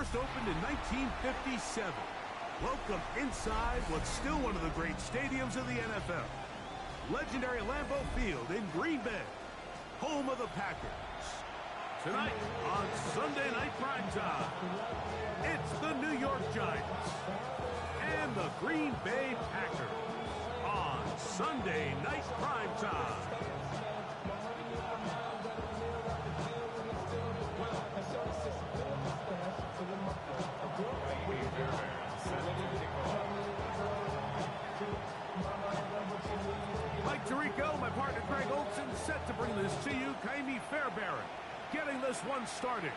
first opened in 1957. Welcome inside what's still one of the great stadiums of the NFL. Legendary Lambeau Field in Green Bay, home of the Packers. Tonight on Sunday Night Primetime, it's the New York Giants and the Green Bay Packers on Sunday Night Primetime. Mike Tirico, my partner Greg Olson, set to bring this to you. Ka'imi Fairbairn getting this one started.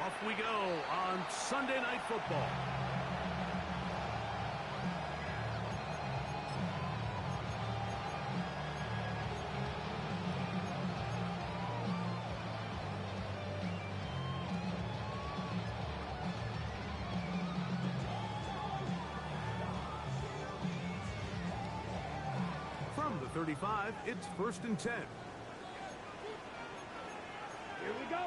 Off we go on Sunday Night Football. From the 35, it's 1st and 10. Here we go.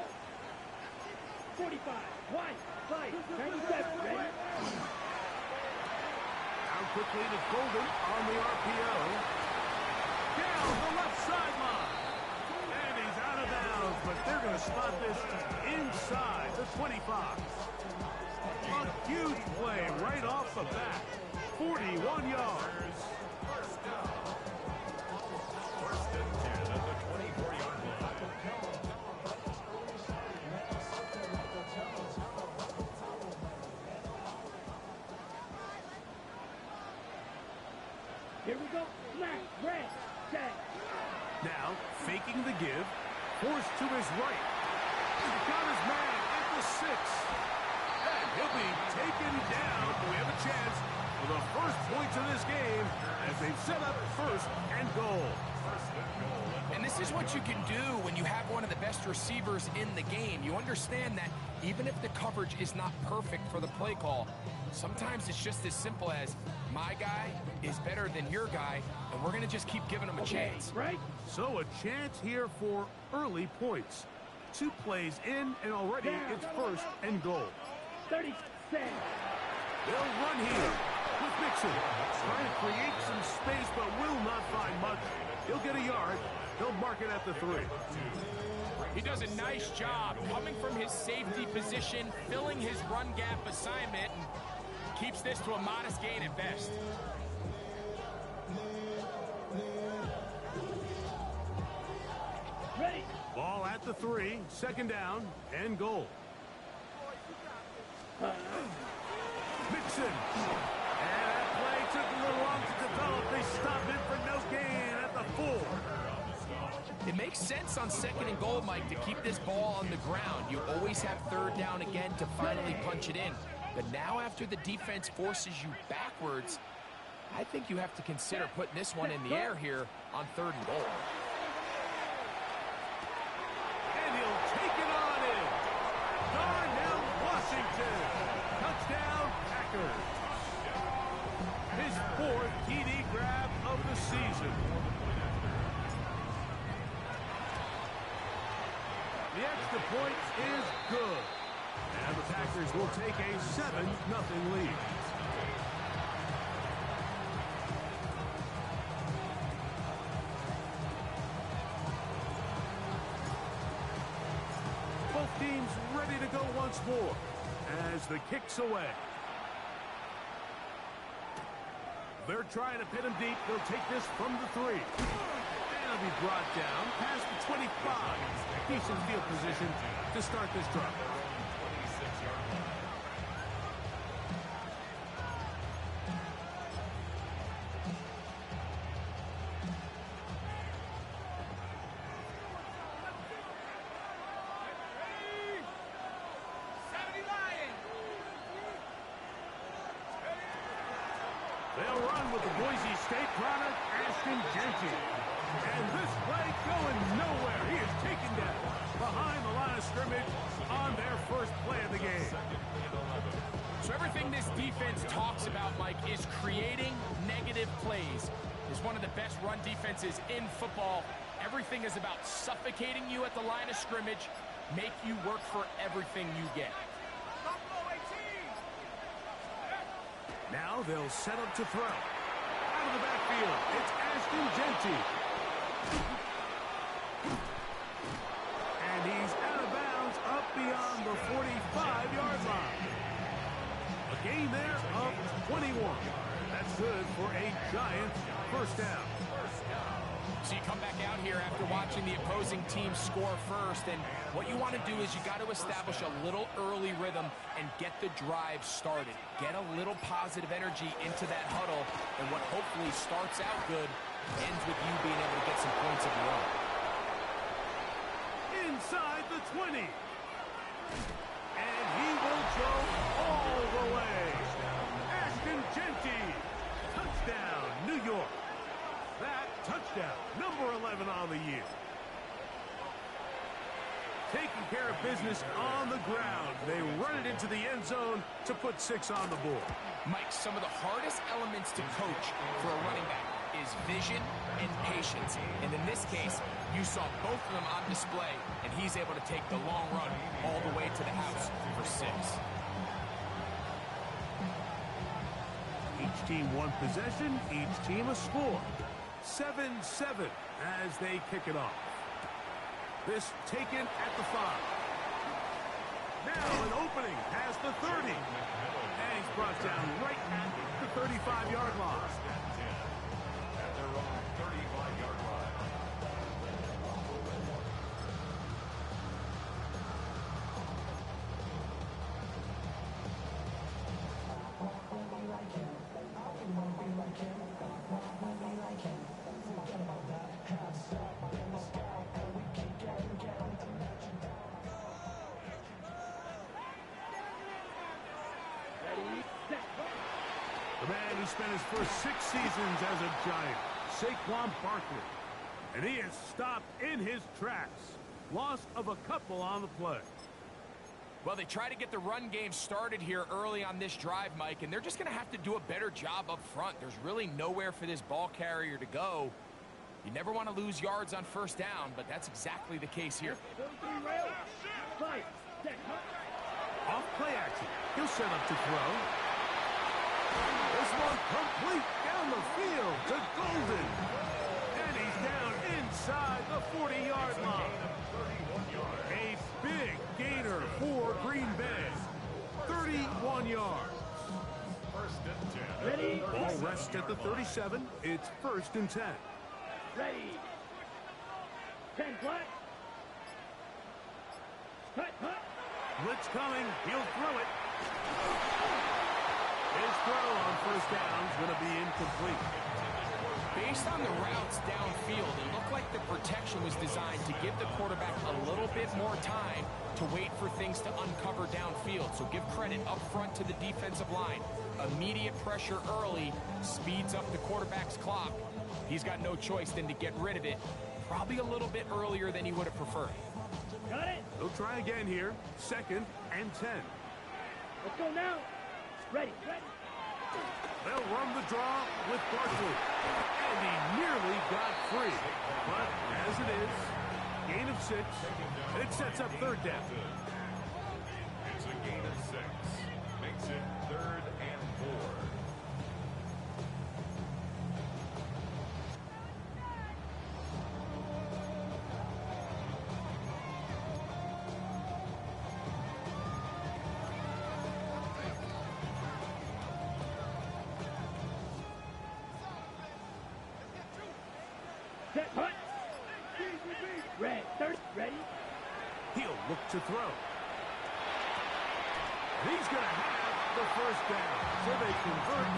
45, wide, slide, 97, ready. Down quickly to Golden on the RPO. Down the left sideline. And he's out of bounds, but they're going to spot this inside the 25. A huge play right off the bat. 41 yards. First and 10 at the 24-yard line. Here we go. Black, red, set. Now, faking the give, forced to his right. He's got his man at the 6. And he'll be taken down. We have a chance for the first points of this game as they've set up 1st and goal. And this is what you can do when you have one of the best receivers in the game. You understand that even if the coverage is not perfect for the play call, sometimes it's just as simple as my guy is better than your guy, and we're going to just keep giving him a chance. Right? So a chance here for early points. 2 plays in, and already it's 1st and goal. 30 seconds. They'll run here with Mixon. Trying to create some space, but will not find much. He'll get a yard. They'll mark it at the 3. He does a nice job coming from his safety position, filling his run gap assignment, and keeps this to a modest gain at best. Ready. Ball at the 3, 2nd down, and goal. Mixon. And that play took a little long to develop. They stopped it for no gain at the 4. It makes sense on 2nd and goal, Mike, to keep this ball on the ground. You always have 3rd down again to finally punch it in. But now after the defense forces you backwards, I think you have to consider putting this one in the air here on 3rd and goal. And he'll take it on in. Darnell Washington. Touchdown, Packers. His 4th TD grab of the season. The extra point is good. And the Packers will take a 7-0 lead. Both teams ready to go once more as the kick's away. They're trying to pin him deep. They'll take this from the 3. And he'll be brought down past the 25. Decent field position to start this drive. They'll run with the Boise State product, Ashton Jeanty. And this play going nowhere. He is taken down behind the line of scrimmage on their first play of the game. So everything this defense talks about, Mike, is creating negative plays. It's one of the best run defenses in football. Everything is about suffocating you at the line of scrimmage, make you work for everything you get. Now they'll set up to throw. Out of the backfield, it's Ashton Jeanty. And he's out of bounds up beyond the 45-yard line. A gain there of 21. That's good for a Giants first down. So you come back out here after watching the opposing team score first, and what you want to do is you got to establish a little early rhythm and get the drive started. Get a little positive energy into that huddle, and what hopefully starts out good ends with you being able to get some points of your own. Inside the 20. And he will go all the way. Ashton Jeanty. Touchdown, New York. That touchdown, number 11 on the year. Taking care of business on the ground. They run it into the end zone to put 6 on the board. Mike, some of the hardest elements to coach for a running back is vision and patience. And in this case, you saw both of them on display, and he's able to take the long run all the way to the house for 6. Each team one possession, each team a score. 7-7 as they kick it off. This taken at the 5. Now an opening past the 30. And he's brought down right at the 35-yard line. At their own 35-yard line. The man who spent his first 6 seasons as a Giant, Saquon Barkley. And he is stopped in his tracks. Loss of a couple on the play. Well, they try to get the run game started here early on this drive, Mike, and they're just going to have to do a better job up front. There's really nowhere for this ball carrier to go. You never want to lose yards on first down, but that's exactly the case here. Off play action. He'll set up to throw. This one complete down the field to Golden. And he's down inside the 40-yard line. A big gainer for Green Bay. 31 yards. First and 10. Ready? Ball rests at the 37. It's 1st and 10. Ready. 10 flat. Hut. Blitz coming. He'll throw it. His throw on first down is going to be incomplete. Based on the routes downfield, it looked like the protection was designed to give the quarterback a little bit more time to wait for things to uncover downfield. So give credit up front to the defensive line. Immediate pressure early speeds up the quarterback's clock. He's got no choice than to get rid of it, probably a little bit earlier than he would have preferred. Got it. They'll try again here. 2nd and 10. Let's go now. Ready. They'll run the draw with Barkley. And he nearly got free. But as it is, gain of 6. It sets up 3rd down. It's a gain of 6. Makes it 3rd and 4. Set. Hut. Ready. He'll look to throw. He's going to have the first down. So they convert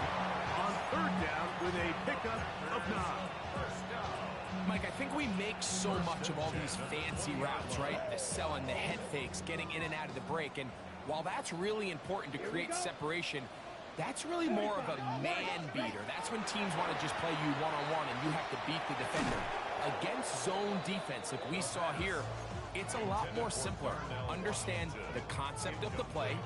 on 3rd down with a pickup of 9. Mike, I think we make so much of all these fancy routes, right? The selling, the head fakes, getting in and out of the break. And while that's really important to create separation, that's really more of a man beater. That's when teams want to just play you one-on-one and you have to beat the defender. Against zone defense, like we saw here, it's a lot more simpler. Understand the concept of the play,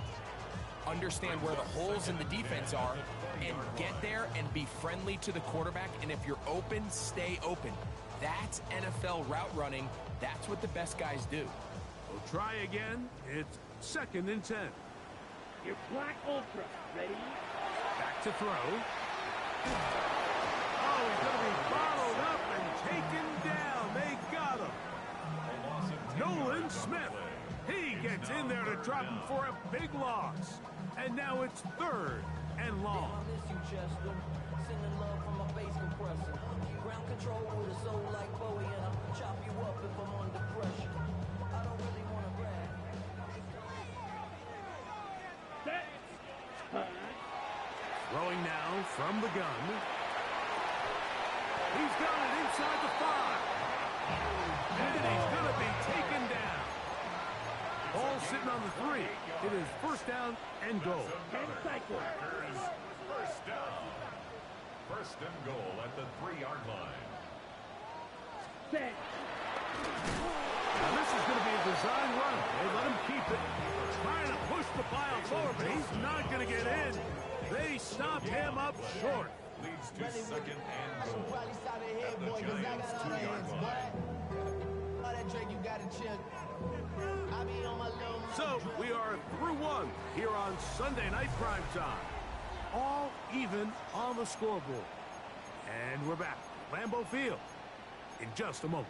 understand where the holes in the defense are, and get there and be friendly to the quarterback. And if you're open, stay open. That's NFL route running. That's what the best guys do. We'll try again. It's 2nd and 10. Your black ultra. Ready. Back to throw. Oh, he's going to be followed up and taken down. They got him. Nolan Smith. He gets in there to drop him for a big loss. And now it's 3rd and long. Ground control with a soul like Bowie, and I'll chop you up if I'm under pressure. I don't really want to brag. Set. Throwing now from the gun. He's got it inside the 5. And he's going to be taken down. Ball sitting on the 3. It is 1st down and goal. Cycle. First down. 1st and goal at the 3-yard line. Set. Now this is going to be a design run. They let him keep it. Trying to push the pile forward, but he's not going to get in. They stop him up short. Leads to 2nd and goal at the Giants' 2-yard line. So we are through 1 here on Sunday Night Primetime. All even on the scoreboard. And we're back at Lambeau Field in just a moment.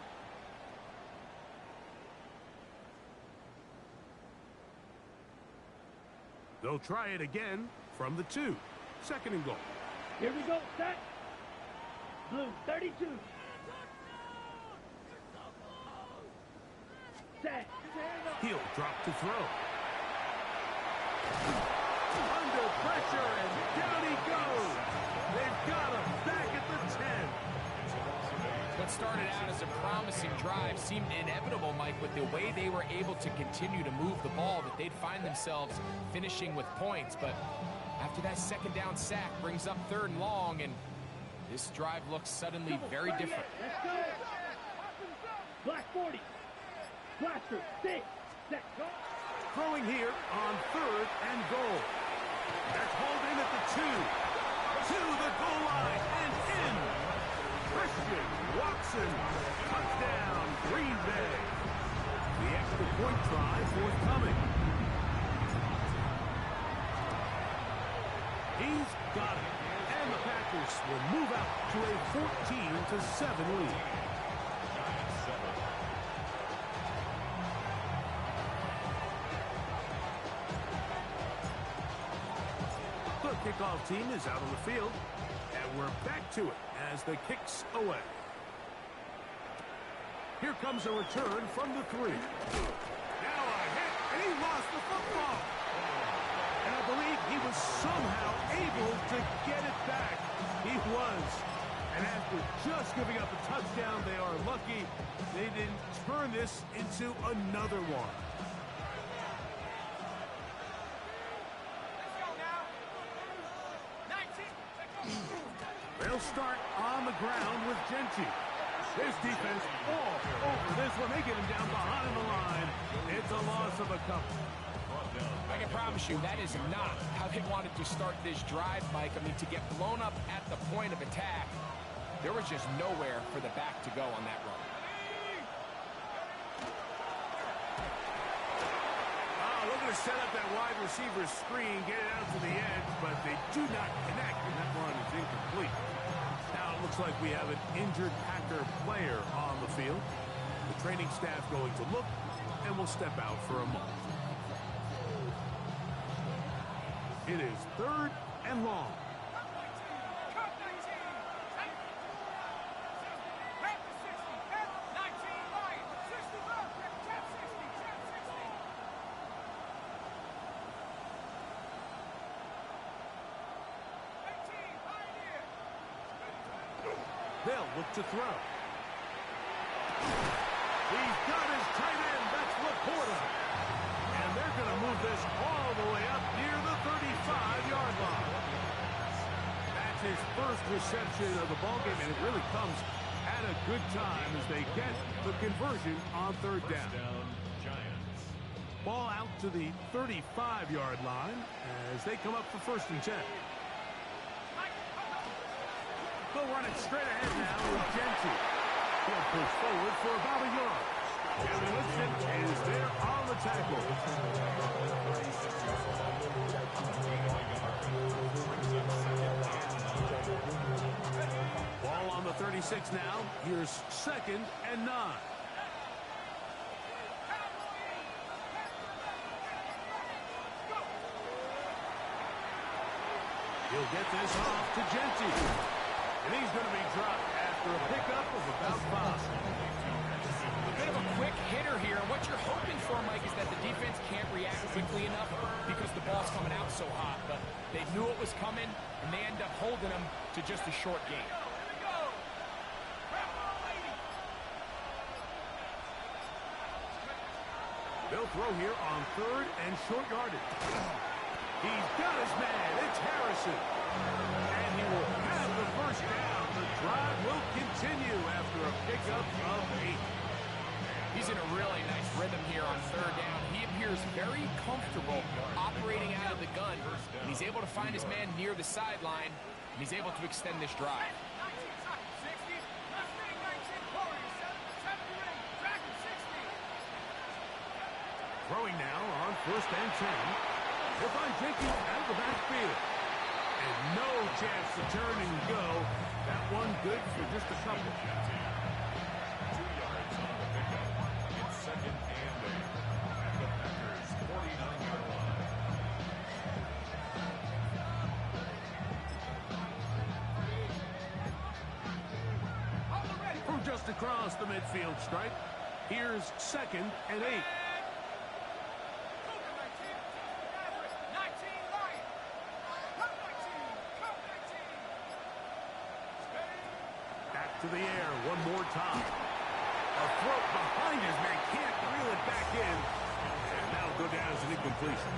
They'll try it again from the 2. 2nd and goal. Here we go. Set. Blue 32. Set. He'll drop to throw. Under pressure, and down he goes. They've got him back at the 10. What started out as a promising drive seemed inevitable, Mike, with the way they were able to continue to move the ball, that they'd find themselves finishing with points. But after that 2nd down sack brings up 3rd and long, and this drive looks suddenly very different. Let's go. Black 40. Blaster 6. Set. Go. Throwing here on 3rd and goal. That's hauled in at the 2. To the goal line and in. Christian Watson. Touchdown, Green Bay. The extra point try forthcoming. He's got it. And the Packers will move out to a 14-7 lead. The kickoff team is out on the field, and we're back to it as the kick's away. Here comes a return from the 3. Now a hit, and he lost the football. And I believe he was somehow able to get it back. He was. And after just giving up a touchdown, they are lucky they didn't turn this into another one. They'll start on the ground with Genty. His defense all over this one. They get him down behind the line. It's a loss of a couple. I can promise you that is not how they wanted to start this drive, Mike. I mean, to get blown up at the point of attack, there was just nowhere for the back to go on that run. Oh, looking to set up that wide receiver screen, get it out to the edge, but they do not connect, and that one is incomplete. Now it looks like we have an injured Packer player on the field. The training staff going to look, and will step out for a moment. It is 3rd and long. They'll look to throw. He's got his tight end. That's Laporta. And they're going to move this all the way up near the 35-yard line. That's his first reception of the ballgame, and it really comes at a good time as they get the conversion on 3rd down. Giants. Ball out to the 35-yard line as they come up for 1st and 10. They'll run it straight ahead now with Genty. He'll push forward for about a yard. Kevin Winston is there on the tackle. Ball on the 36 now. Here's 2nd and 9. He'll get this off to Genty. And he's going to be dropped after a pickup of about 5. A bit of a quick hitter here. What you're hoping for, Mike, is that the defense can't react quickly enough because the ball's coming out so hot. But they knew it was coming, and they end up holding them to just a short game. They'll throw here on 3rd and short yardage. He's got his man. It's Harrison. And he will have the first down. The drive will continue after a pickup of 8. He's in a really nice rhythm here on 3rd down. He appears very comfortable operating out of the gun. And he's able to find his man near the sideline, and he's able to extend this drive. Throwing now on 1st and 10. He'll find Jenkins out of the backfield. And no chance to turn and go. That one good for just a couple. 2 yards on the pickup. It's 2nd and 8. At the Packers' 49-yard line. From just across the midfield stripe, here's 2nd and 8. To the air one more time. A throw behind his man, can't reel it back in. And that'll go down as an incompletion.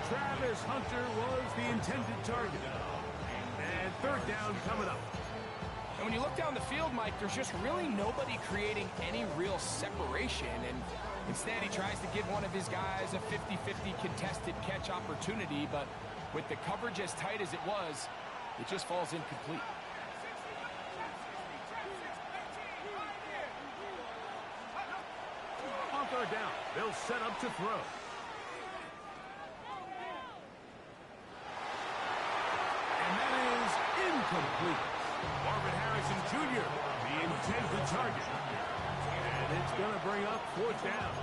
Travis Hunter was the intended target. And 3rd down coming up. And when you look down the field, Mike, there's just really nobody creating any real separation. And instead, he tries to give one of his guys a 50-50 contested catch opportunity. But with the coverage as tight as it was, it just falls incomplete. On 3rd down, they'll set up to throw. And that is incomplete. Marvin Harrison Jr., the intended target. And it's going to bring up 4th down.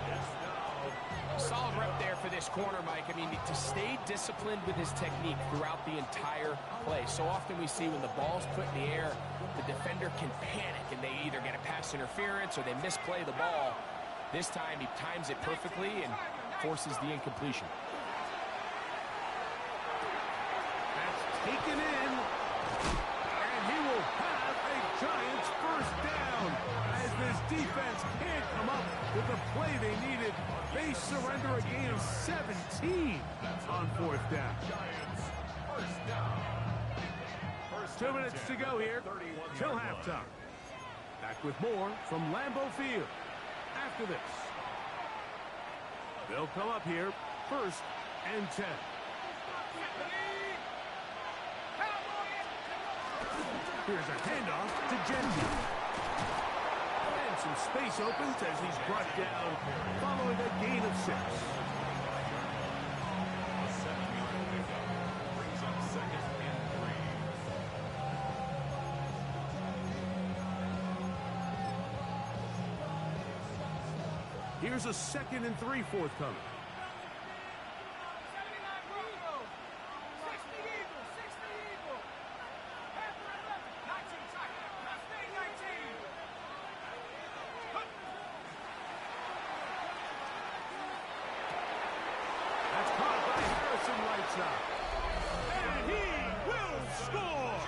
Solid rep there for this corner, Mike. I mean, to stay disciplined with his technique throughout the entire play. So often we see when the ball's put in the air, the defender can panic, and they either get a pass interference or they misplay the ball. This time, he times it perfectly and forces the incompletion. That's taken in. And he will have a Giants first down. As this defense can't come up with the play they needed. They surrender a gain of 17 on 4th down. Giants first down. 2 minutes to go here till halftime. Back with more from Lambeau Field. After this, they'll come up here 1st and 10. Here's a handoff to Genty. And some space opens as he's brought down following a gain of 6. Brings up 2nd and 3. Here's a 2nd and 3 forthcoming. That's caught by Harrison right side. And he will score!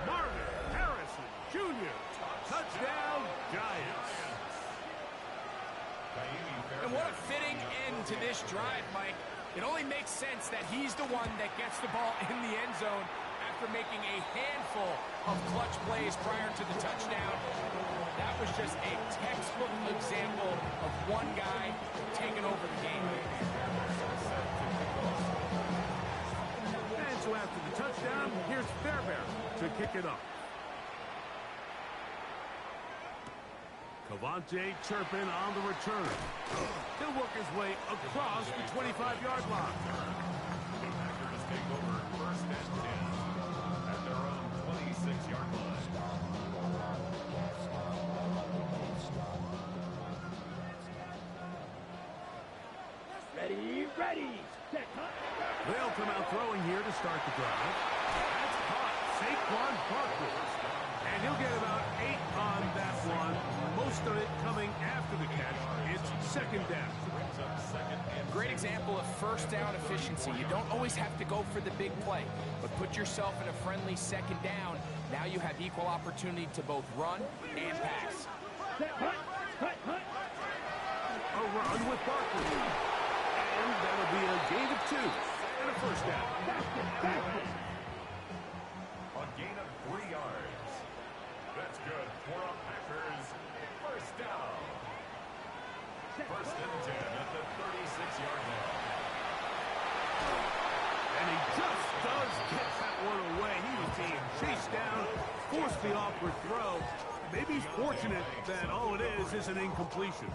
Marvin Harrison Jr. Touchdown, Giants. And what a fitting end to this drive, Mike. It only makes sense that he's the one that gets the ball in the end zone after making a handful of clutch plays prior to the touchdown. That was just a textbook example of one guy taking over the game. And so after the touchdown, here's Fairbairn to kick it off. Devontae Turpin on the return. He'll work his way across the 25-yard line. The Packers take over first and 10 at their own 26-yard line. Ready, ready, set, hut. They'll come out throwing here to start the drive. That's caught. Saquon Barkley. And he'll get about 8 on that one. Most of it coming after the catch. It's second down. Great example of first down efficiency. You don't always have to go for the big play, but put yourself in a friendly second down. Now you have equal opportunity to both run and pass. Set, hut, hut, hut. A run with Barkley. And that'll be a gain of 2 and a first down. A gain of 3 yards. That's good for a Packers first down. First and 10 at the 36-yard line. And he just does get that one away. He was being chased down, forced the awkward throw. Maybe he's fortunate that all it is an incompletion.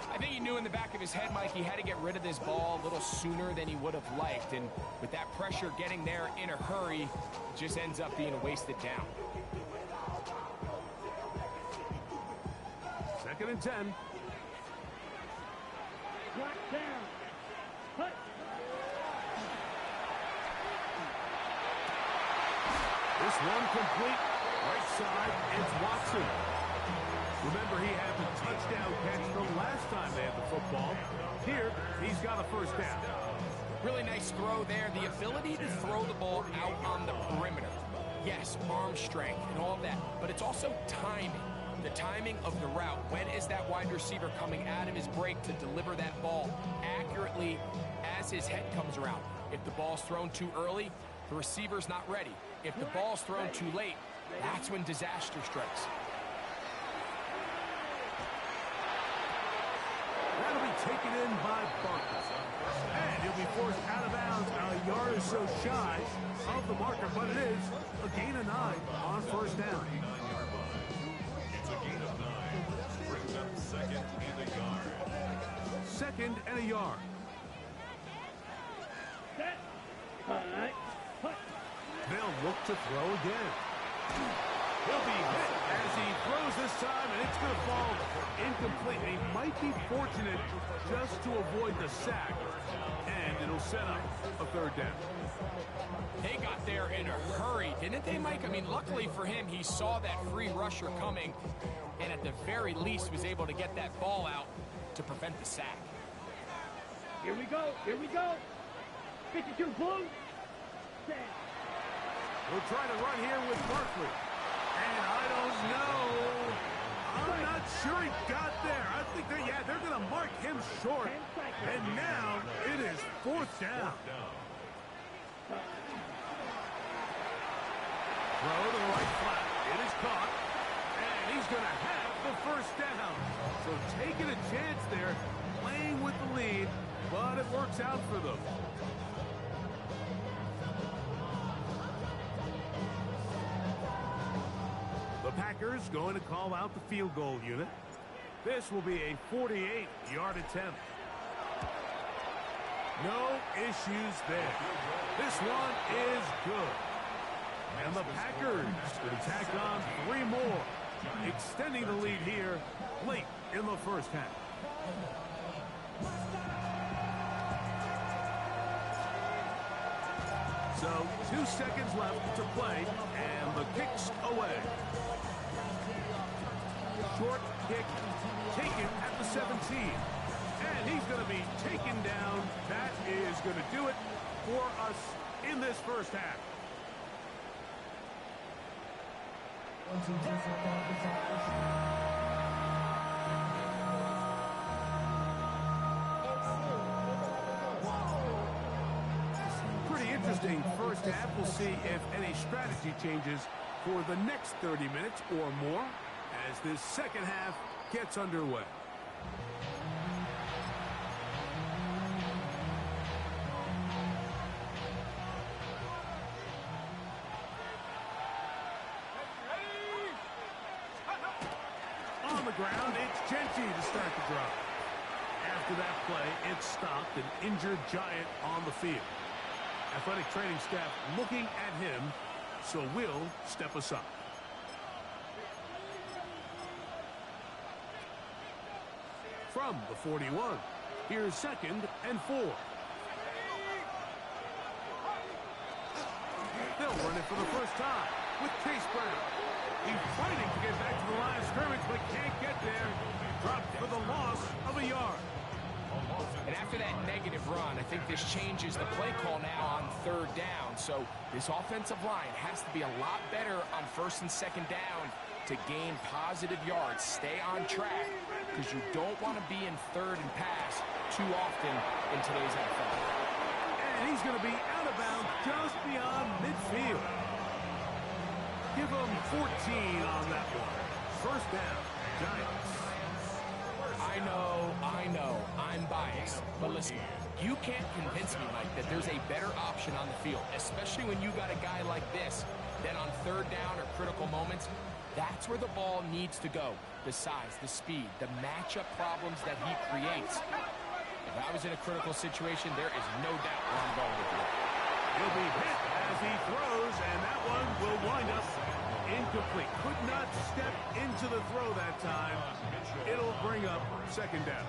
I think he knew in the back of his head, Mike, he had to get rid of this ball a little sooner than he would have liked. And with that pressure getting there in a hurry, it just ends up being a wasted down. Second and 10. Lock down. Hut. This one complete. Right side, it's Watson. Remember, he had the touchdown catch the last time they had the football. Here, he's got a first down. Really nice throw there. The ability to throw the ball out on the perimeter. Yes, arm strength and all of that, but it's also timing. The timing of the route. When is that wide receiver coming out of his break to deliver that ball accurately as his head comes around? If the ball's thrown too early, the receiver's not ready. If the ball's thrown too late, that's when disaster strikes. That'll be taken in by Barkley. And he'll be forced out of bounds a yard or so shy of the marker, but it is a gain of 9 on first down. It's a gain of 9. Brings up second and a yard. Second and a yard. Set. Hut. Hut. They'll look to throw again. He'll be hit as he throws this time, and it's going to fall incomplete. He might be fortunate just to avoid the sack, and it'll set up a third down. They got there in a hurry, didn't they, Mike? I mean, luckily for him, he saw that free rusher coming, and at the very least was able to get that ball out to prevent the sack. Here we go. Here we go. 52 blue. Set. We'll try to run here with Barkley. And I don't know. I'm not sure he got there. I think they're going to mark him short. And now it is fourth down. Throw to the right flat. It is caught. And he's going to have the first down. So taking a chance there, playing with the lead, but it works out for them. The Packers going to call out the field goal unit. This will be a 48-yard attempt. No issues there. This one is good. And the Packers going to tack on 3 more, extending the lead here late in the first half. So 2 seconds left to play, and the kick's away. Short kick taken at the 17. And he's going to be taken down. That is going to do it for us in this first half. Pretty interesting first half. We'll see if any strategy changes for the next 30 minutes or more as this second half gets underway. On the ground, it's Genty to start the drive. After that play, it stopped an injured Giant on the field. Athletic training staff looking at him, so we'll step aside. From the 41, here's 2nd and 4. They'll run it for the first time with Chase Brown. He's fighting to get back to the line of scrimmage, but can't get there. Dropped for the loss of a yard. And after that negative run, I think this changes the play call now on 3rd down. So this offensive line has to be a lot better on 1st and 2nd down to gain positive yards. Stay on track, because you don't want to be in 3rd and pass too often in today's NFL. And he's going to be out of bounds just beyond midfield. Give him 14 on that one. 1st down, Giants. I know, I'm biased. But listen, you can't convince me, Mike, that there's a better option on the field, especially when you got a guy like this, that on 3rd down or critical moments, that's where the ball needs to go. The size, the speed, the matchup problems that he creates. If I was in a critical situation, there is no doubt where I'm going with it. He'll be hit as he throws, and that one will wind up incomplete. Could not step into the throw that time. It'll bring up 2nd down.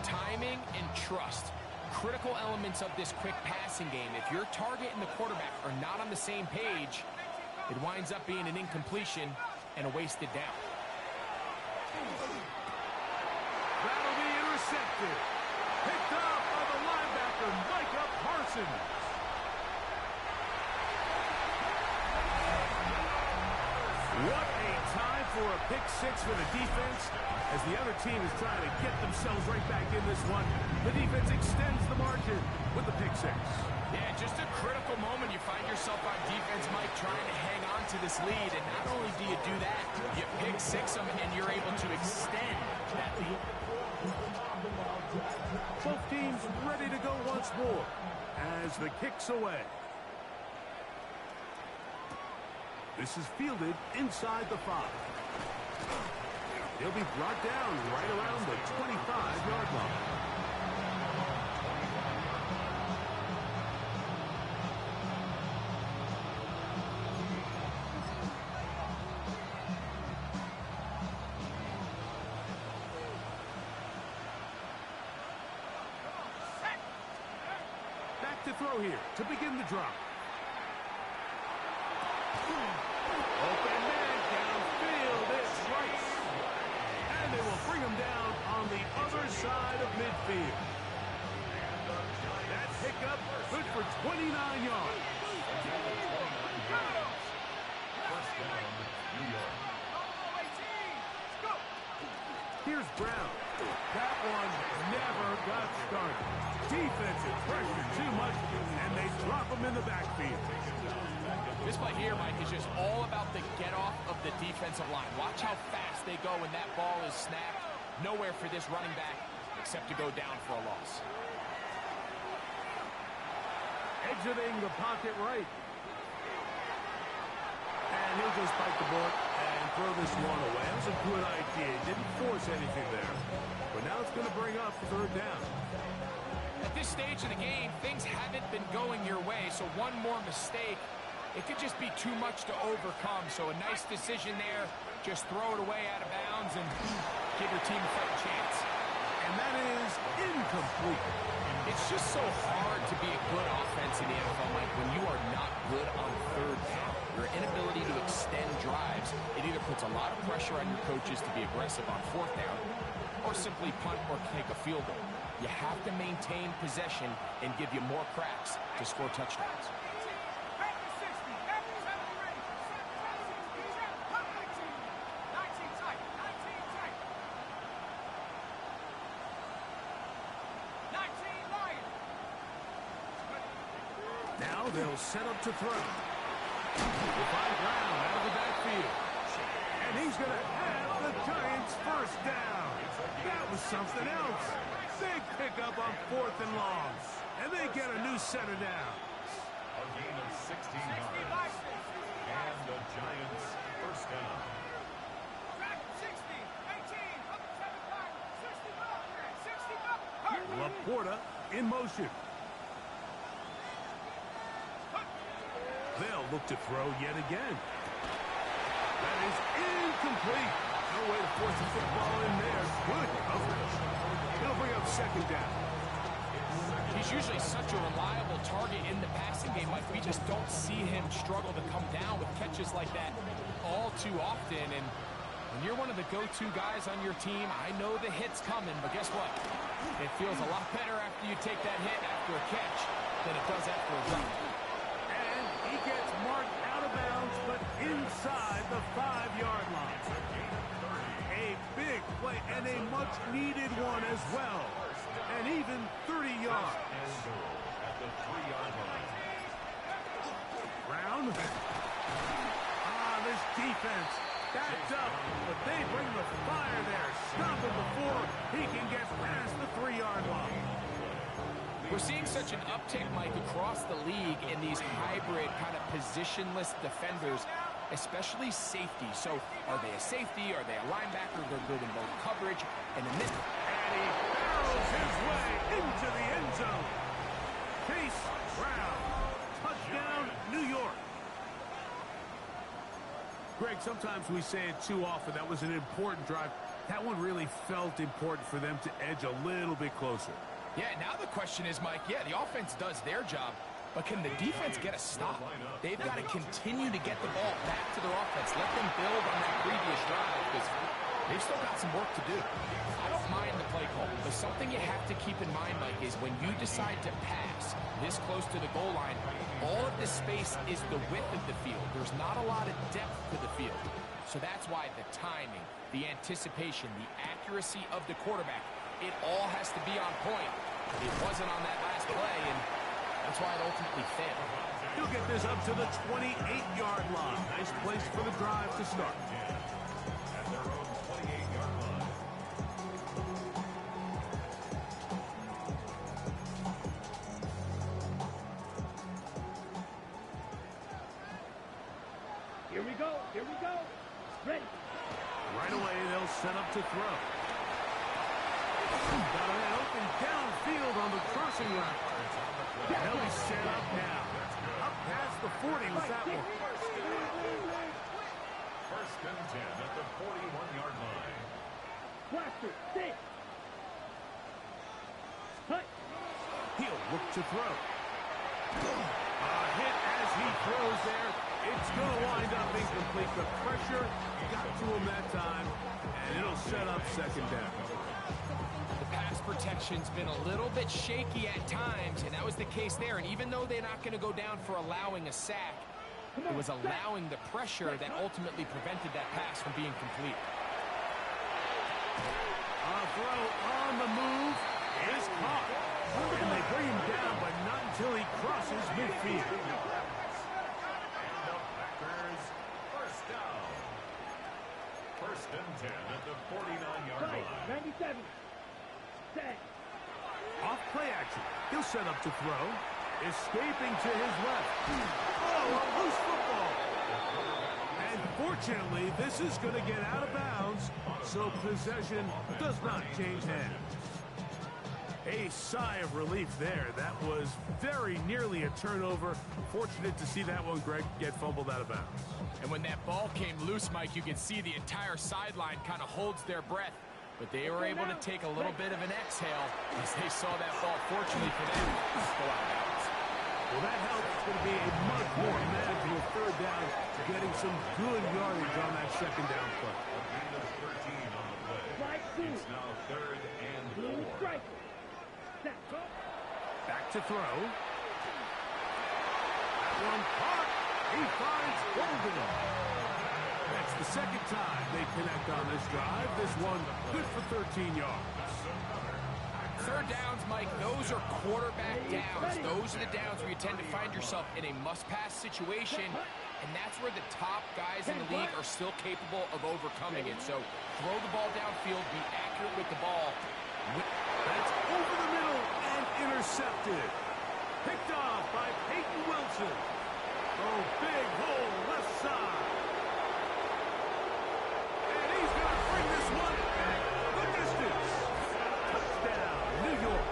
Timing and trust. Critical elements of this quick passing game. If your target and the quarterback are not on the same page, it winds up being an incompletion and a wasted down. That'll be intercepted. Picked up by the linebacker, Micah Parsons. What a time for a pick 6 for the defense, as the other team is trying to get themselves right back in this one. The defense extends the margin with the pick 6. Yeah, just a critical moment. You find yourself on defense, Mike, trying to hang on to this lead, and not only do you do that, you pick 6 them, and you're able to extend that lead. Both teams ready to go once more as the kick's away. This is fielded inside the 5. He'll be brought down right around the 25-yard line. Back to throw here to begin the drive. Open man downfield, it's Rice. And they will bring him down on the other side of midfield. That pickup good for 29 yards. Here's Brown. That one never got started. Defensive pressure too much, and they drop him in the backfield. This play here, Mike, is just all about the get-off of the defensive line. Watch how fast they go when that ball is snapped. Nowhere for this running back except to go down for a loss. Exiting the pocket right. And he'll just bite the bullet and throw this one away. That was a good idea. He didn't force anything there. But now it's going to bring up 3rd down. At this stage of the game, things haven't been going your way, so one more mistake, it could just be too much to overcome. So a nice decision there. Just throw it away out of bounds and give your team a fighting chance. And that is incomplete. It's just so hard to be a good offense in the NFL, Mike, when you are not good on 3rd down. Your inability to extend drives, it either puts a lot of pressure on your coaches to be aggressive on 4th down or simply punt or kick a field goal. You have to maintain possession and give you more cracks to score touchdowns. Now they'll set up to throw. They'll find Brown out of the backfield. And he's going to have the Giants' 1st down. That was something else. Big pickup on 4th and long. And they get a new set of downs. A gain of 16 yards. And the Giants' 1st down. Laporta in motion. They'll look to throw yet again. That is incomplete. No way to force the football in there. Good coverage. It'll bring up second down. He's usually such a reliable target in the passing game. Like, we just don't see him struggle to come down with catches like that all too often. And when you're one of the go-to guys on your team, I know the hit's coming, but guess what? It feels a lot better after you take that hit after a catch than it does after a drop. And he gets marked out of bounds, but inside the 5-yard line. A big play and a much-needed one as well. And even 30 yards. At the 3-yard line. Brown. This defense backed up, but they bring the fire there. Stop him before he can get past the 3-yard line. We're seeing such an uptick, Mike, across the league in these hybrid kind of positionless defenders, especially safety. So are they a safety? Are they a linebacker? They're good in both coverage and in this. And he barrels his way into the end zone. Chase Brown. Touchdown, New York. Greg, sometimes we say it too often. That was an important drive. That one really felt important for them to edge a little bit closer. Yeah, now the question is, Mike, yeah, the offense does their job, but can the defense get a stop? They've got to continue to get the ball back to their offense. Let them build on that previous drive because they've still got some work to do. I don't mind the play call, but something you have to keep in mind, Mike, is when you decide to pass this close to the goal line, all of the space is the width of the field. There's not a lot of depth to the field. So that's why the timing, the anticipation, the accuracy of the quarterback, it all has to be on point. It wasn't on that last play, and that's why it ultimately failed. He'll get this up to the 28-yard line. Nice place for the drive to start. At their own 28-yard line. Here we go. Here we go. Ready. Right away, they'll set up to throw. Got a man open downfield on the crossing route. They'll be set up now. Up past the 40 was that one. First and 10 at the 41-yard line. Blaster. Sit. Cut. He'll look to throw. A hit as he throws there. It's going to wind up incomplete. The pressure got to him that time, and it'll set up second down. Pass protection's been a little bit shaky at times, and that was the case there. And even though they're not going to go down for allowing a sack, it was allowing the pressure that ultimately prevented that pass from being complete. A throw on the move is caught. And they bring him down, but not until he crosses midfield. And the Packers, first down. First and 10 at the 49-yard Right. line. 97. Set. Off play action. He'll set up to throw. Escaping to his left. Oh, a loose football. And fortunately, this is going to get out of bounds, so possession does not change hands. A sigh of relief there. That was very nearly a turnover. Fortunate to see that one, Greg, get fumbled out of bounds. And when that ball came loose, Mike, you could see the entire sideline kind of holds their breath. But they were able to take a little bit of an exhale as they saw that ball, fortunately for them, go out of bounds. Well, that helps. It's going to be a much more manageable third down, getting some good yardage on that second down play. A gain of 13 on the play. Slide two. It's now third and Blue 4. strike. Set. Back to throw. That one caught. He finds Golden. That's the second time they connect on this drive. This one good for 13 yards. Third downs, Mike, those are quarterback downs. Those are the downs where you tend to find yourself in a must-pass situation, and that's where the top guys in the league are still capable of overcoming it. So throw the ball downfield, be accurate with the ball. That's over the middle and intercepted. Picked off by Peyton Wilson. Oh, big hole left side. And he's going to bring this one back the distance. Touchdown, New York.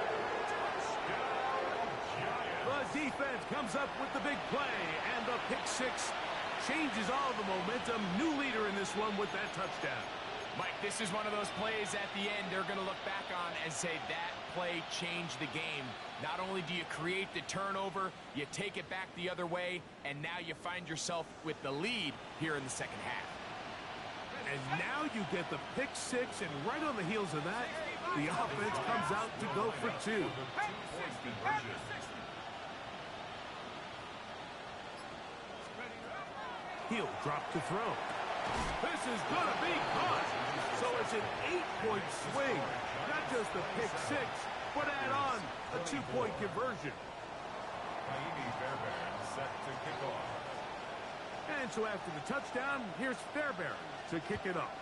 comes up with the big play, and the pick six changes all the momentum. New leader in this one with that touchdown. Mike, this is one of those plays at the end they're going to look back on and say that play changed the game. Not only do you create the turnover, you take it back the other way, and now you find yourself with the lead here in the second half. And now you get the pick six, and right on the heels of that, the offense comes out to go for two. He'll drop to throw. This is going to be caught. So it's an 8-point swing. Not just a pick six, but add on a 2-point conversion. Kaimi Fairbairn set to kick off. And so after the touchdown, here's Fairbairn to kick it off.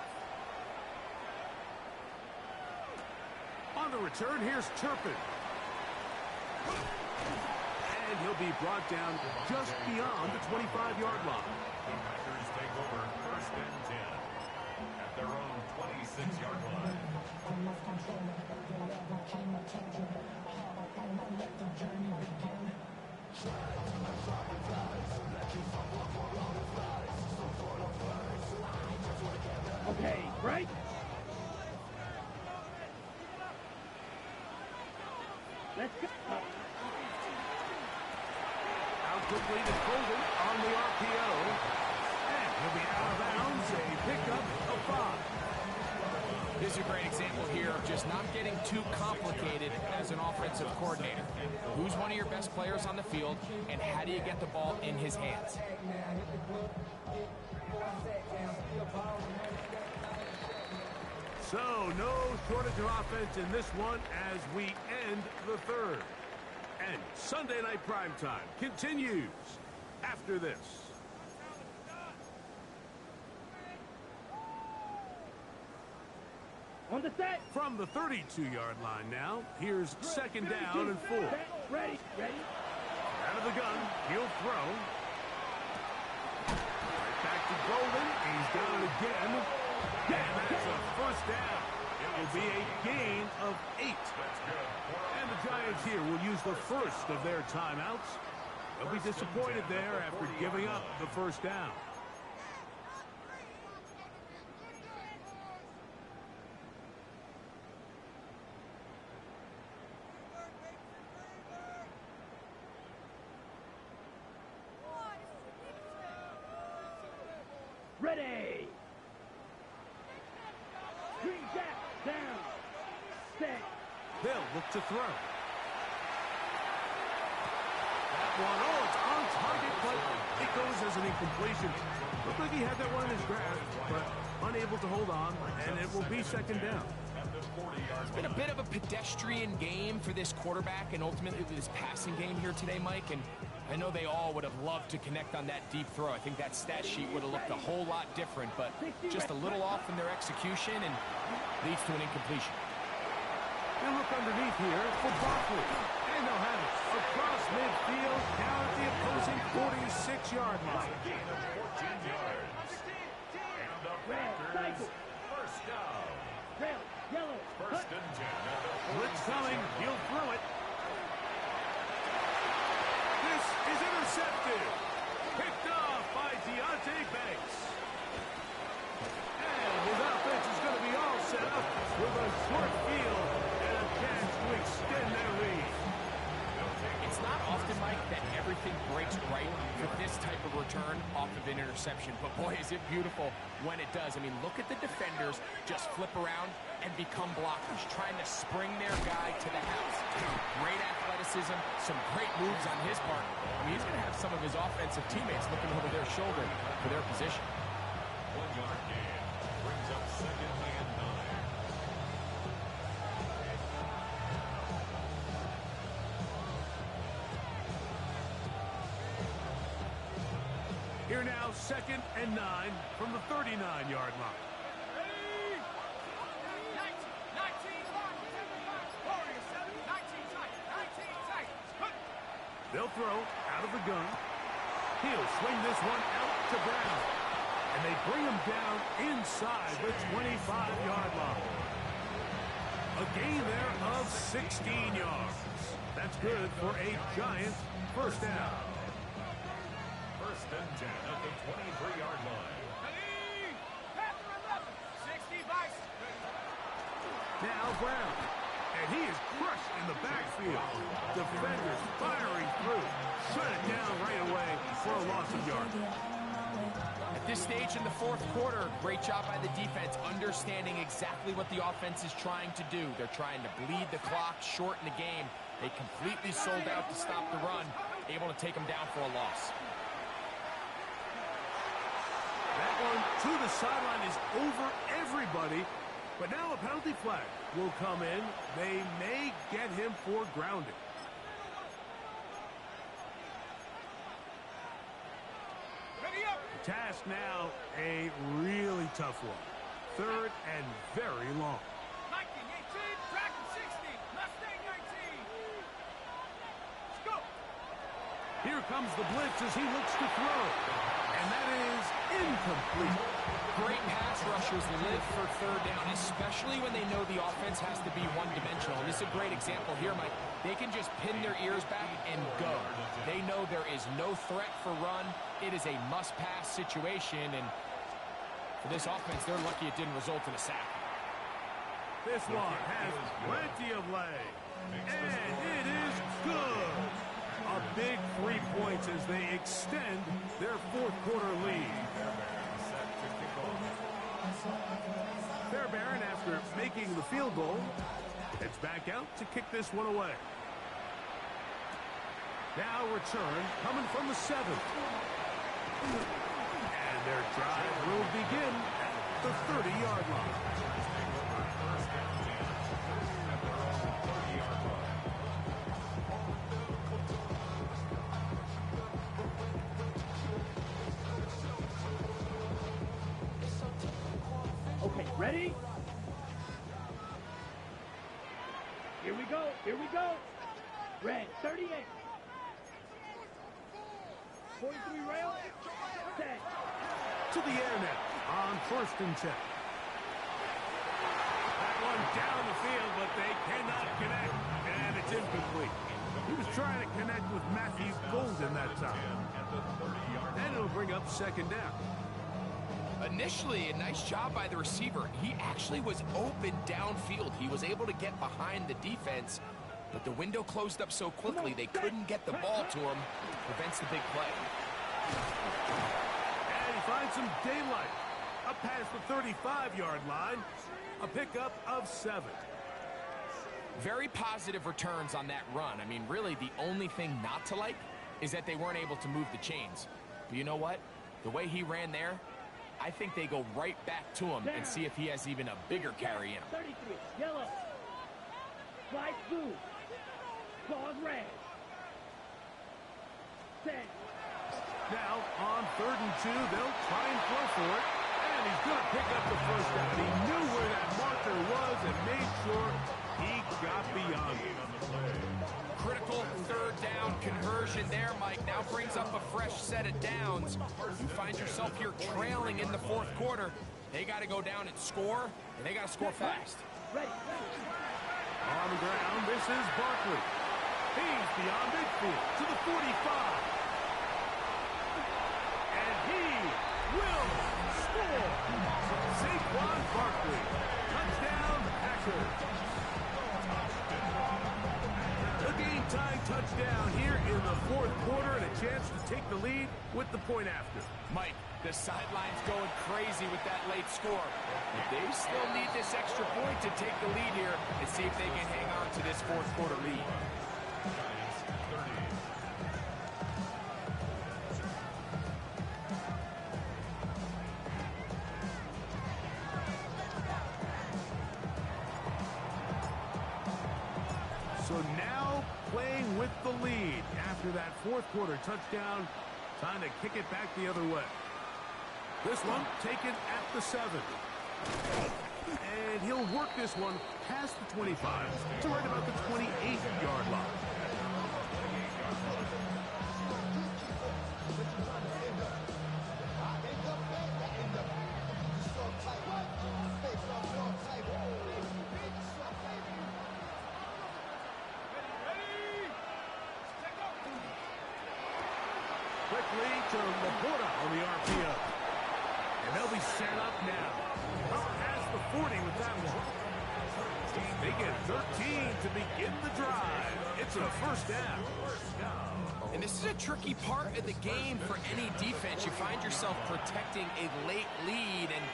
On the return, here's Turpin. And he'll be brought down just beyond the 25-yard line. The Packers take over 1st and 10 at their own 26-yard line. Okay, break. Let's go. Out quickly to Colden on the RPO. And he'll be out of bounds, a pickup of 5. This is a great example here of just not getting too complicated as an offensive coordinator. Who's one of your best players on the field, and how do you get the ball in his hands? So no shortage of offense in this one as we end the third. And Sunday Night Primetime continues after this. On the set. From the 32-yard line now, here's 2nd down and 4. Ready, ready. Out of the gun, he'll throw. Right back to Golden. He's got it again. And that's a 1st down. It will be a gain of 8. And the Giants here will use the first of their timeouts. They'll be disappointed there after giving up the 1st down. Ready. Green jack down. Set. They'll look to throw. That one, oh, it's on target, but it goes as an incompletion. Looked like he had that one in his grasp, but unable to hold on, and it will be 2nd down. It's been a bit of a pedestrian game for this quarterback and ultimately this passing game here today, Mike. And I know they all would have loved to connect on that deep throw. I think that stat sheet would have looked a whole lot different, but just a little off in their execution and leads to an incompletion. They'll look underneath here for Barkley. And they'll have it across midfield down at the opposing 46-yard line. Gain of 14 yards. And the Packers, 1st down. Red, yellow. 1st and 10 at the Blitz 46 coming. yard He'll throw it. This is intercepted. Picked off by Deonte Banks. And his offense is going to be all set up with a short field and a chance to extend their lead. It's not often, Mike, that everything breaks right for this type of return off of an interception. But boy, is it beautiful when it does. I mean, look at the defenders just flip around and become blockers, trying to spring their guy to the house. Great athleticism, some great moves on his part. I mean, he's going to have some of his offensive teammates looking over their shoulder for their position. 1-yard gain brings up 2nd and 9. Here now, 2nd and 9 from the 39-yard line. They'll throw out of the gun. He'll swing this one out to Brown. And they bring him down inside the 25-yard line. A gain there of 16 yards. That's good for a Giants 1st down. 10 at the 23-yard line. Now Brown. And he is crushed in the backfield. Defenders firing through. Shut it down right away for a loss of yards. At this stage in the fourth quarter, great job by the defense, understanding exactly what the offense is trying to do. They're trying to bleed the clock, shorten the game. They completely sold out to stop the run, able to take them down for a loss. That one to the sideline is over everybody. But now a penalty flag will come in. They may get him for grounding. The task now, a really tough one. Third and very long. 19, 18, track 60, Mustang 19. Let's go. Here comes the blitz as he looks to throw. And that is incomplete. Great pass rushers live for third down, especially when they know the offense has to be one-dimensional. And this is a great example here, Mike. They can just pin their ears back and go. They know there is no threat for run. It is a must-pass situation, and for this offense, they're lucky it didn't result in a sack. This one has plenty of leg. And it is good. A big 3 points as they extend their fourth quarter lead. Fairbairn, after making the field goal, heads back out to kick this one away. Now return coming from the 7. And their drive will begin at the 30-yard line. Okay, ready? Here we go. Here we go. Red, 38. 43 rail. 10. To the air now on 1st and 10. That one down the field, but they cannot connect. And it's incomplete. He was trying to connect with Matthew Golden that time. And it'll bring up 2nd down. Initially, a nice job by the receiver. He actually was open downfield. He was able to get behind the defense, but the window closed up so quickly they couldn't get the ball to him. Prevents the big play. And he finds some daylight. Up past the 35-yard line. A pickup of 7. Very positive returns on that run. I mean, really, the only thing not to like is that they weren't able to move the chains. But you know what? The way he ran there, I think they go right back to him and see if he has even a bigger carry in him. 33, yellow. Flight blue. Claws red. 10. Now, on 3rd and 2, they'll try and throw for it. And he's going to pick up the first down. He knew where that marker was and made sure he got beyond it. Critical 3rd down conversion there, Mike. Now brings up a fresh set of downs. You find yourself here trailing in the 4th quarter. They got to go down and score, and they got to score fast. Ready. On the ground, this is Barkley. He's beyond midfield to the 45. And he will score. Saquon Barkley. Touchdown, Packers. A game-time touchdown here in the 4th quarter and a chance to take the lead with the point after. Mike, the sideline's going crazy with that late score. But they still need this extra point to take the lead here and see if they can hang on to this 4th quarter lead. So now playing with the lead after that 4th quarter touchdown. Time to kick it back the other way. This one taken at the 7. And he'll work this one past the 25 to right about the 28-yard line. Quickly to to Laporta on the RPO. And they'll be set up now. Up past the 40 with that one. They get 13 to begin the drive. It's a first down. And this is a tricky part of the game for any defense. You find yourself protecting a late lead, and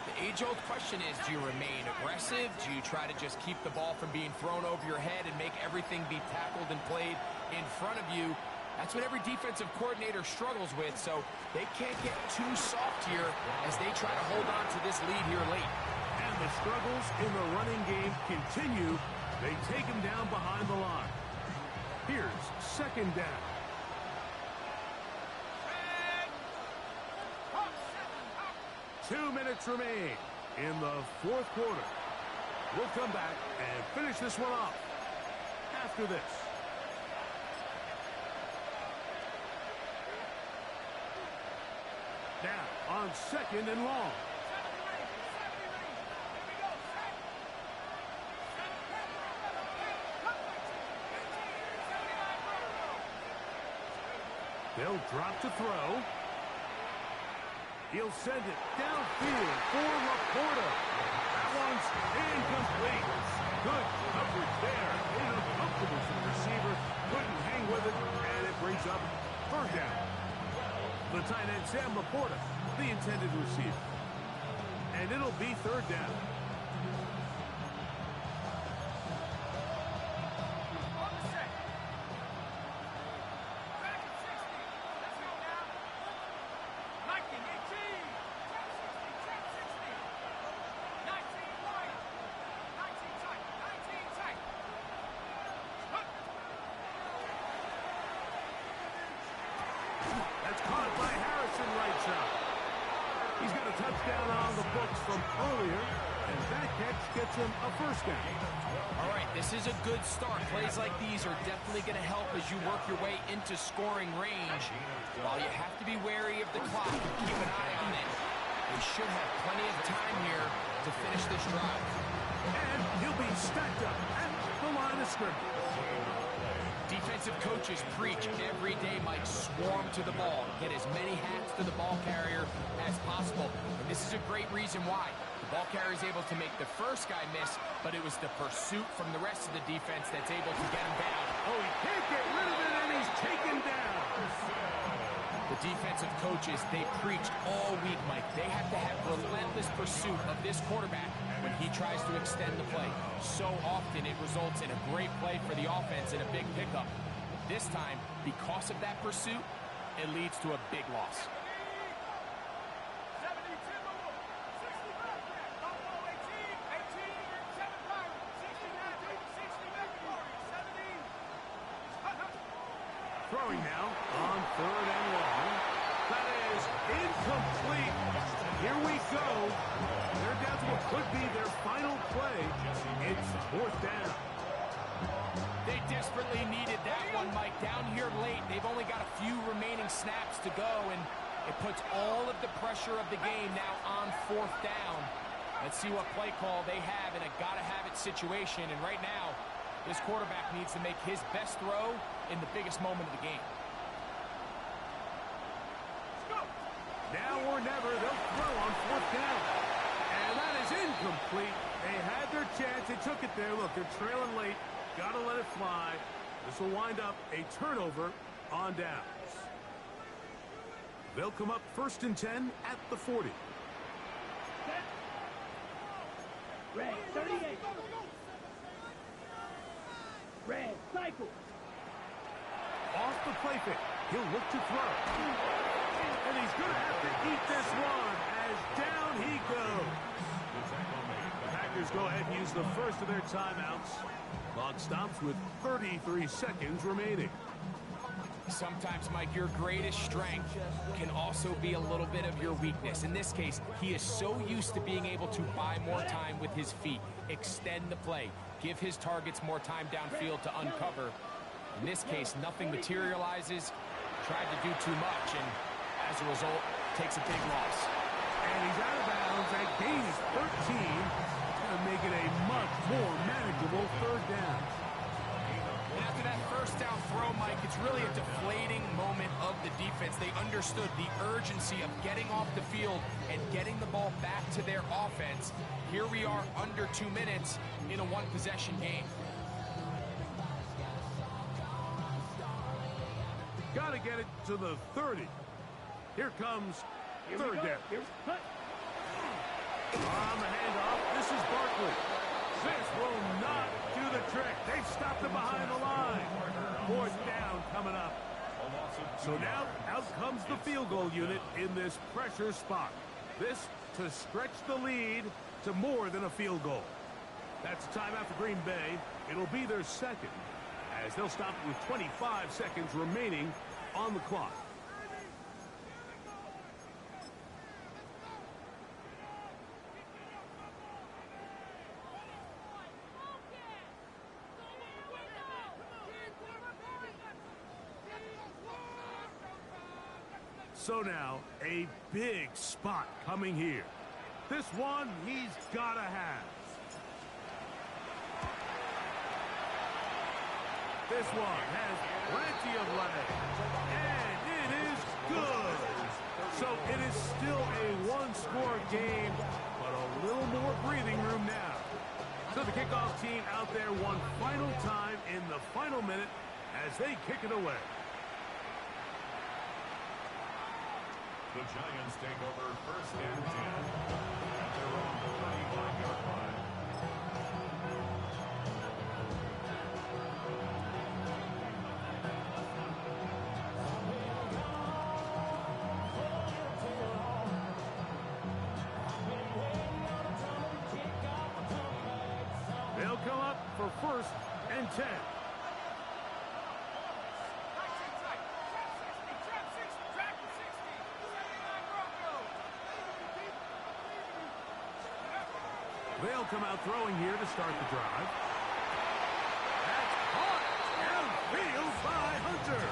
the age-old question is, do you remain aggressive? Do you try to just keep the ball from being thrown over your head and make everything be tackled and played in front of you? That's what every defensive coordinator struggles with, so they can't get too soft here as they try to hold on to this lead here late. And the struggles in the running game continue. They take him down behind the line. Here's second down. Two minutes remain in the fourth quarter. We'll come back and finish this one off after this. Now on second and long. They'll drop to throw. He'll send it downfield for Laporta. That one's incomplete. Good coverage there. Uncomfortable for the receiver. Couldn't hang with it, and it brings up third down. The tight end, Sam Laporta, the intended receiver. And it'll be third down. That's caught by Harrison right side. He's got a touchdown on the books from earlier, and that catch gets him a first down. All right, this is a good start. Plays like these are definitely going to help as you work your way into scoring range. While you have to be wary of the clock and keep an eye on it, they should have plenty of time here to finish this drive. And he'll be stacked up at the line of scrimmage. Defensive coaches preach every day, Mike, swarm to the ball. Get as many hats to the ball carrier as possible. And this is a great reason why. The ball carrier is able to make the first guy miss, but it was the pursuit from the rest of the defense that's able to get him down. Oh, he can't get rid of it, and he's taken down. The defensive coaches, they preached all week, Mike. They have to have relentless pursuit of this quarterback when he tries to extend the play. So often it results in a great play for the offense and a big pickup. This time, because of that pursuit, it leads to a big loss. Throwing now on third and long. That is incomplete. Here we go. They're down to what could be their final play. It's fourth down. They desperately needed that one, Mike. Down here late, they've only got a few remaining snaps to go, and it puts all of the pressure of the game now on fourth down. Let's see what play call they have in a gotta-have-it situation, and right now, this quarterback needs to make his best throw in the biggest moment of the game. Now or never, they'll throw on fourth down. And that is incomplete. They had their chance. They took it there. Look, they're trailing late. Got to let it fly. This will wind up a turnover on downs. They'll come up first and 10 at the 40. Red, 38. Red, cycle. Off the play fake. He'll look to throw. And he's going to have to eat this one as down he goes. The Packers go ahead and use the first of their timeouts. Clock stops with 33 seconds remaining. Sometimes, Mike, your greatest strength can also be a little bit of your weakness. In this case, he is so used to being able to buy more time with his feet, extend the play, give his targets more time downfield to uncover. In this case, nothing materializes, tried to do too much, and as a result, takes a big loss. And he's out of bounds at gain is 13. It's going to make it a much more manageable third down. And after that first down throw, Mike, it's really a deflating moment of the defense. they understood the urgency of getting off the field and getting the ball back to their offense. Here we are under 2 minutes in a one-possession game. Got to get it to the 30. Here comes third down. On the handoff, this is Barkley. This will not do the trick. They've stopped it behind the line. Fourth down coming up. So now out comes the field goal unit in this pressure spot. This to stretch the lead to more than a field goal. That's timeout for Green Bay. It'll be their second, as they'll stop it with 25 seconds remaining on the clock. So now, a big spot coming here. This one he's got to have. This one has plenty of legs, and it is good. So it is still a one-score game, but a little more breathing room now. So the kickoff team out there one final time in the final minute as they kick it away. The Giants take over first and 10 at their own 35-yard line. They'll come up for first and 10. They'll come out throwing here to start the drive. That's caught downfield by Hunter.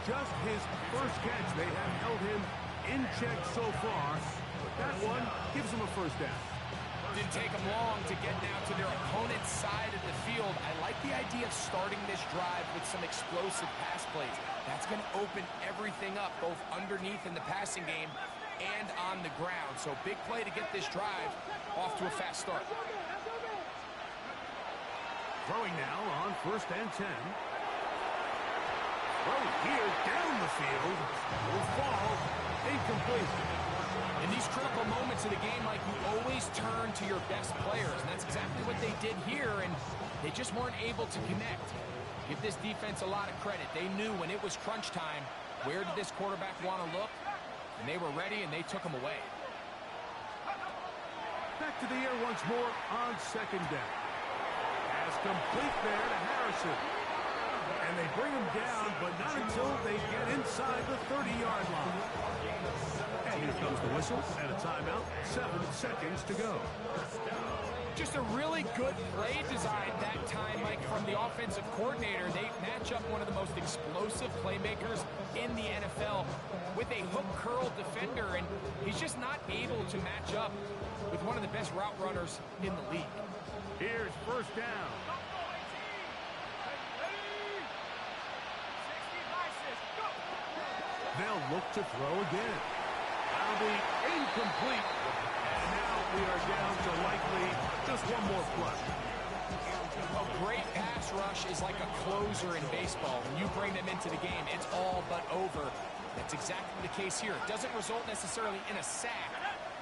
Just his first catch. They have held him in check so far, but that one gives him a first down. Didn't take them long to get now to their opponent's side of the field. I like the idea of starting this drive with some explosive pass plays. That's going to open everything up, both underneath in the passing game and on the ground. So big play to get this drive off to a fast start. Throwing now on first and 10. Throw here down the field. Will fall incomplete. In these critical moments of the game, Mike, you always turn to your best players, and that's exactly what they did here, and they just weren't able to connect. Give this defense a lot of credit. They knew when it was crunch time, where did this quarterback want to look, and they were ready, and they took him away. Back to the air once more on second down. Pass complete there to Harrison. And they bring him down, but not until they get inside the 30-yard line. And here comes the whistle and a timeout. 7 seconds to go. Just a really good play design that time, Mike, from the offensive coordinator. They match up one of the most explosive playmakers in the NFL with a hook curl defender, and he's just not able to match up with one of the best route runners in the league. Here's first down. They'll look to throw again. That'll be incomplete. And now we are down to likely just one more play. A great pass rush is like a closer in baseball. When you bring them into the game, it's all but over. That's exactly the case here. It doesn't result necessarily in a sack,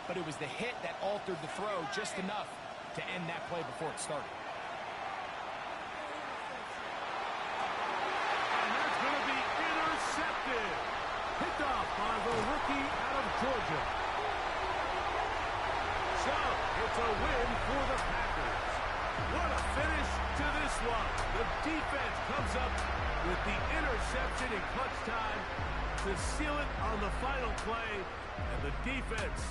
but it was the hit that altered the throw just enough to end that play before it started. And that's going to be intercepted. Picked off by the rookie out of Georgia. So, it's a win for the Packers. What a finish to this one. The defense comes up with the interception in clutch time to seal it on the final play. And the defense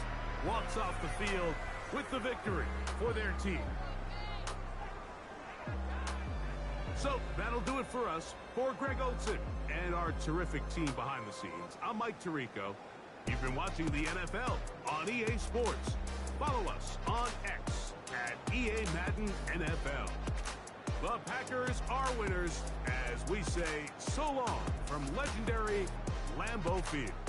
walks off the field with the victory for their team. So, that'll do it for us. For Greg Olsen and our terrific team behind the scenes, I'm Mike Tirico. You've been watching the NFL on EA Sports. Follow us on X at EA Madden NFL. The Packers are winners as we say so long from legendary Lambeau Field.